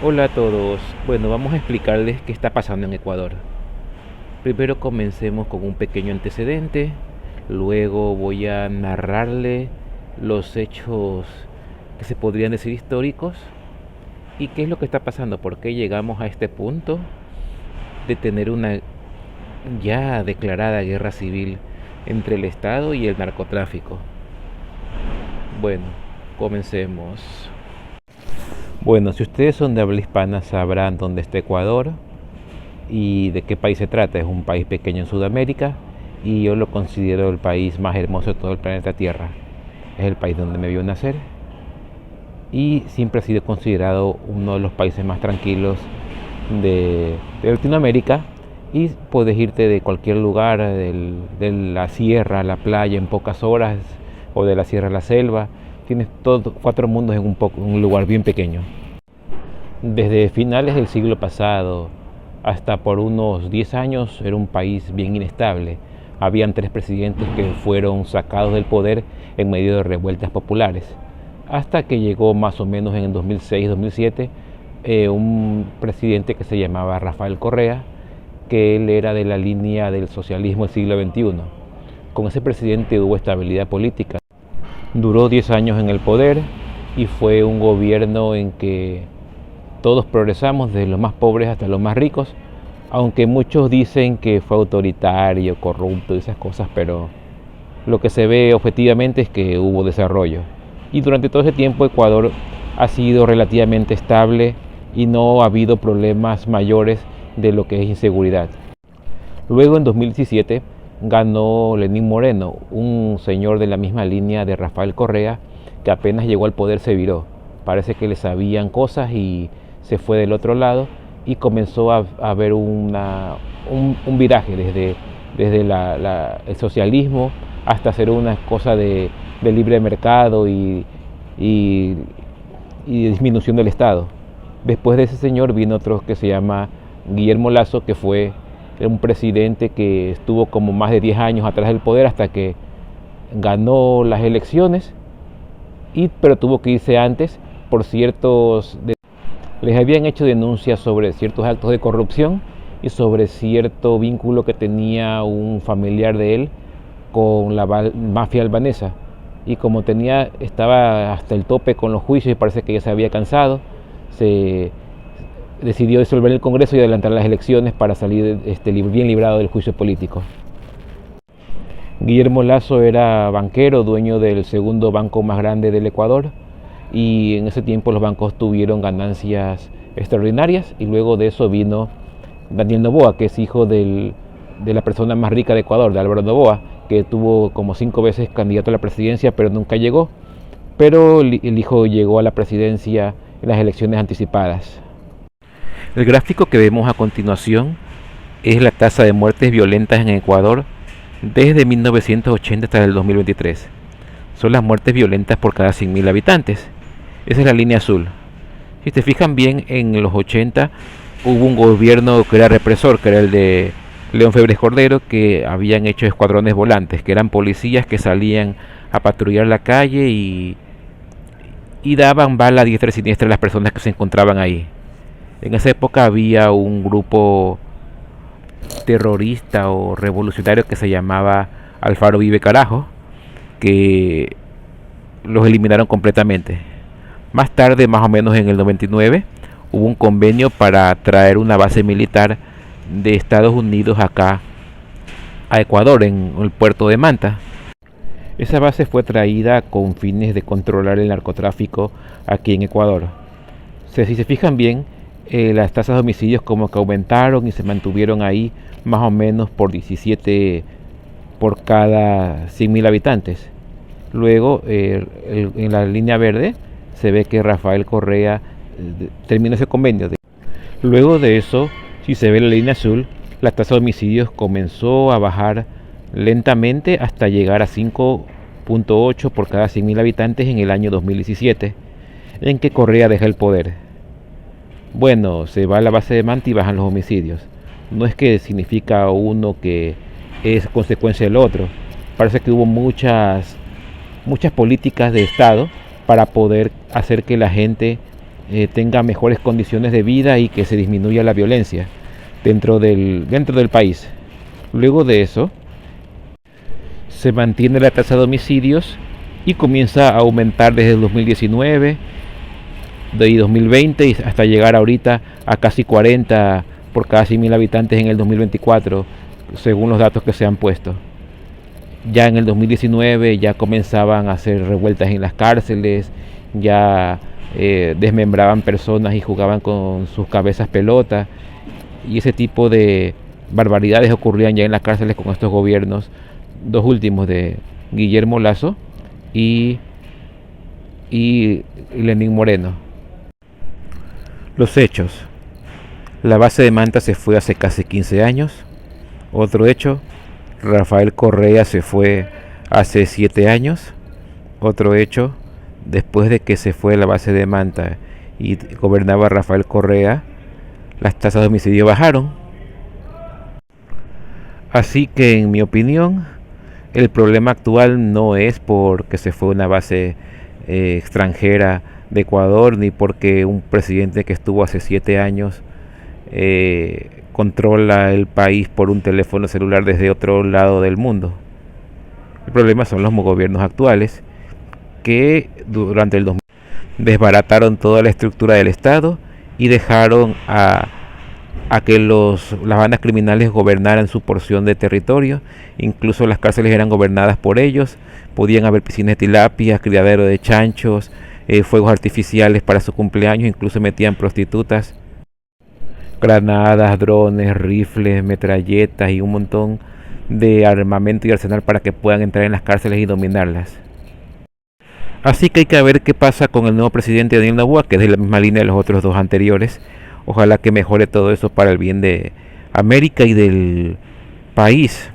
Hola a todos. Bueno, vamos a explicarles qué está pasando en Ecuador. Primero comencemos con un pequeño antecedente, luego voy a narrarle los hechos que se podrían decir históricos y qué es lo que está pasando, por qué llegamos a este punto de tener una ya declarada guerra civil entre el Estado y el narcotráfico. Bueno, comencemos. Bueno, si ustedes son de habla hispana sabrán dónde está Ecuador y de qué país se trata. Es un país pequeño en Sudamérica y yo lo considero el país más hermoso de todo el planeta Tierra. Es el país donde me vio nacer y siempre ha sido considerado uno de los países más tranquilos de Latinoamérica, y puedes irte de cualquier lugar, de la sierra a la playa en pocas horas o de la sierra a la selva. Tienes todos cuatro mundos en un lugar bien pequeño. Desde finales del siglo pasado hasta por unos 10 años era un país bien inestable. Habían tres presidentes que fueron sacados del poder en medio de revueltas populares, hasta que llegó más o menos en el 2006-2007 un presidente que se llamaba Rafael Correa, que él era de la línea del socialismo del siglo XXI. Con ese presidente hubo estabilidad política. Duró 10 años en el poder y fue un gobierno en que todos progresamos, desde los más pobres hasta los más ricos, aunque muchos dicen que fue autoritario, corrupto y esas cosas, pero lo que se ve objetivamente es que hubo desarrollo. Y durante todo ese tiempo Ecuador ha sido relativamente estable y no ha habido problemas mayores de lo que es inseguridad. Luego en 2017 ganó Lenín Moreno, un señor de la misma línea de Rafael Correa, que apenas llegó al poder se viró. Parece que le sabían cosas y se fue del otro lado y comenzó a haber un viraje desde el socialismo hasta hacer una cosa de libre mercado y disminución del Estado. Después de ese señor vino otro que se llama Guillermo Lasso, que fue un presidente que estuvo como más de 10 años atrás del poder hasta que ganó las elecciones, pero tuvo que irse antes por les habían hecho denuncias sobre ciertos actos de corrupción y sobre cierto vínculo que tenía un familiar de él con la mafia albanesa, y como estaba hasta el tope con los juicios y parece que ya se había cansado, se decidió disolver el Congreso y adelantar las elecciones para salir bien librado del juicio político. Guillermo Lasso era banquero, dueño del segundo banco más grande del Ecuador, y en ese tiempo los bancos tuvieron ganancias extraordinarias, y luego de eso vino Daniel Noboa, que es hijo de la persona más rica de Ecuador, de Álvaro Noboa, que tuvo como 5 veces candidato a la presidencia pero nunca llegó, pero el hijo llegó a la presidencia en las elecciones anticipadas. El gráfico que vemos a continuación es la tasa de muertes violentas en Ecuador desde 1980 hasta el 2023. Son las muertes violentas por cada 100.000 habitantes. Esa es la línea azul. Si te fijan bien, en los 80 hubo un gobierno que era represor, que era el de León Febres Cordero, que habían hecho escuadrones volantes, que eran policías que salían a patrullar la calle y daban bala a diestra y siniestra a las personas que se encontraban ahí. En esa época había un grupo terrorista o revolucionario que se llamaba Alfaro Vive Carajo, que los eliminaron completamente. Más tarde, más o menos en el 99, hubo un convenio para traer una base militar de Estados Unidos acá a Ecuador, en el puerto de Manta. Esa base fue traída con fines de controlar el narcotráfico aquí en Ecuador. Si se fijan bien, las tasas de homicidios como que aumentaron y se mantuvieron ahí más o menos por 17 por cada 100.000 habitantes. Luego, en la línea verde, se ve que Rafael Correa terminó ese convenio. Luego de eso, si se ve la línea azul, la tasa de homicidios comenzó a bajar lentamente hasta llegar a 5.8 por cada 100.000 habitantes en el año 2017, en que Correa deja el poder. Bueno, se va a la base de Manta y bajan los homicidios. No es que significa uno que es consecuencia del otro. Parece que hubo muchas políticas de Estado para poder hacer que la gente tenga mejores condiciones de vida y que se disminuya la violencia dentro del país. Luego de eso, se mantiene la tasa de homicidios y comienza a aumentar desde el 2019 de 2020 y hasta llegar ahorita a casi 40 por cada 100.000 habitantes en el 2024, según los datos que se han puesto. Ya en el 2019 ya comenzaban a hacer revueltas en las cárceles, ya desmembraban personas y jugaban con sus cabezas pelota, y ese tipo de barbaridades ocurrían ya en las cárceles con estos gobiernos, dos últimos de Guillermo Lasso y Lenín Moreno. Los hechos: la base de Manta se fue hace casi 15 años. Otro hecho: Rafael Correa se fue hace 7 años. Otro hecho: después de que se fue la base de Manta y gobernaba Rafael Correa, las tasas de homicidio bajaron. Así que, en mi opinión, el problema actual no es porque se fue una base extranjera de Ecuador, ni porque un presidente que estuvo hace 7 años controla el país por un teléfono celular desde otro lado del mundo. El problema son los gobiernos actuales que durante el 2000 desbarataron toda la estructura del Estado y dejaron a que las bandas criminales gobernaran su porción de territorio. Incluso las cárceles eran gobernadas por ellos. Podían haber piscinas de tilapia, criadero de chanchos, fuegos artificiales para su cumpleaños, incluso metían prostitutas, granadas, drones, rifles, metralletas y un montón de armamento y arsenal para que puedan entrar en las cárceles y dominarlas. Así que hay que ver qué pasa con el nuevo presidente Daniel Noboa, que es de la misma línea de los otros dos anteriores. Ojalá que mejore todo eso para el bien de América y del país.